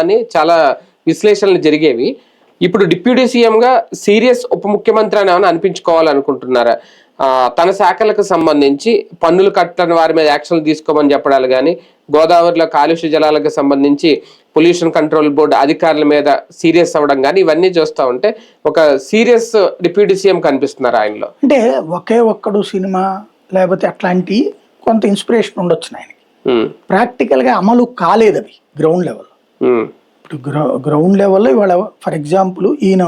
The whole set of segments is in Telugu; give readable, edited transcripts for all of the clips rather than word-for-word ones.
అని చాలా విశ్లేషణలు జరిగేవి. ఇప్పుడు డిప్యూటీ సీఎంగా సీరియస్ ఉప ముఖ్యమంత్రి అని ఏమైనా అనిపించుకోవాలనుకుంటున్నారా? తన శాఖలకు సంబంధించి పన్నులు కట్టని వారి మీద యాక్షన్లు తీసుకోమని చెప్పడాలు కానీ, గోదావరిలో కాలుష్య జలాలకు సంబంధించి పొల్యూషన్ కంట్రోల్ బోర్డు అధికారుల మీద సీరియస్ అవ్వడం కానీ, ఇవన్నీ చూస్తూ ఉంటే ఒక సీరియస్ డిప్యూటీ సీఎం కనిపిస్తున్నారు ఆయనలో. అంటే ఒకే ఒక్కడు సినిమా లేకపోతే అట్లాంటి కొంత ఇన్స్పిరేషన్ ఉండొచ్చు ఆయనకి. ప్రాక్టికల్గా అమలు కాలేదు అవి గ్రౌండ్ లెవెల్లో. ఇప్పుడు గ్రౌండ్ లెవెల్లో ఇవాళ ఫర్ ఎగ్జాంపుల్ ఈయన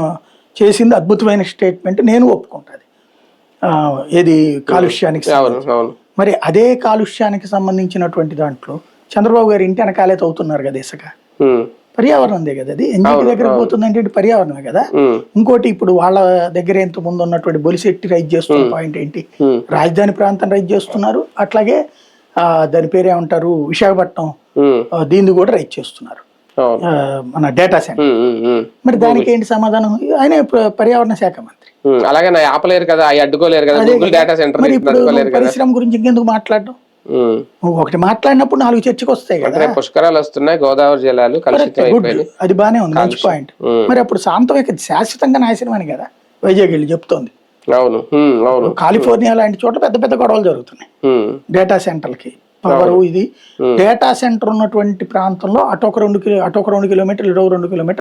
చేసింది అద్భుతమైన స్టేట్మెంట్, నేను ఒప్పుకుంటాను. ఏది కాలుష్యానికి మరి అదే కాలుష్యానికి సంబంధించినటువంటి దాంట్లో చంద్రబాబు గారు ఇంటి వెనకాలే తవ్వుతున్నారు కదా ఇసుక. పర్యావరణందే కదా అది, ఎన్జిటి దగ్గరకు పోతుందంటే పర్యావరణమే కదా. ఇంకోటి ఇప్పుడు వాళ్ళ దగ్గర ఎంత ముందు ఉన్నటువంటి బొలిశెట్టి రైజ్ చేస్తున్న పాయింట్ ఏంటి, రాజధాని ప్రాంతం రైజ్ చేస్తున్నారు, అట్లాగే దాని పేరు ఏమంటారు విశాఖపట్నం దీన్ని కూడా రైజ్ చేస్తున్నారు, మన డేటా సెంటర్. మరి దానికి ఏంటి సమాధానం? ఆయన పర్యావరణ శాఖ మంత్రి. అలాగే ఆపలేరు కదా, అడ్డుకోలేరు కదా డేటా సెంటర్. మరి ఇప్పుడు పరిశ్రమ గురించి ఇంకెందుకు మాట్లాడడం? ఒకటి మాట్లాడినప్పుడు 4 చర్చకు వస్తాయి కదా. పుష్కరాలు వస్తున్నాయి, గోదావరి జలాలు అది బానే ఉంది, మంచి పాయింట్. మరి అప్పుడు శాంతం శాశ్వతంగా నాశనం అని కదా వైజాగ్ వెళ్ళి చెప్తోంది. అవును అవును. కాలిఫోర్నియా లాంటి చోట పెద్ద పెద్ద గొడవలు జరుగుతున్నాయి డేటా సెంటర్లకి. పవర్ ఇది డేటా సెంటర్ ఉన్నటువంటి ప్రాంతంలో అటొక 2 కిలోమీటర్లు, ఇటొక 2 కిలోమీటర్లు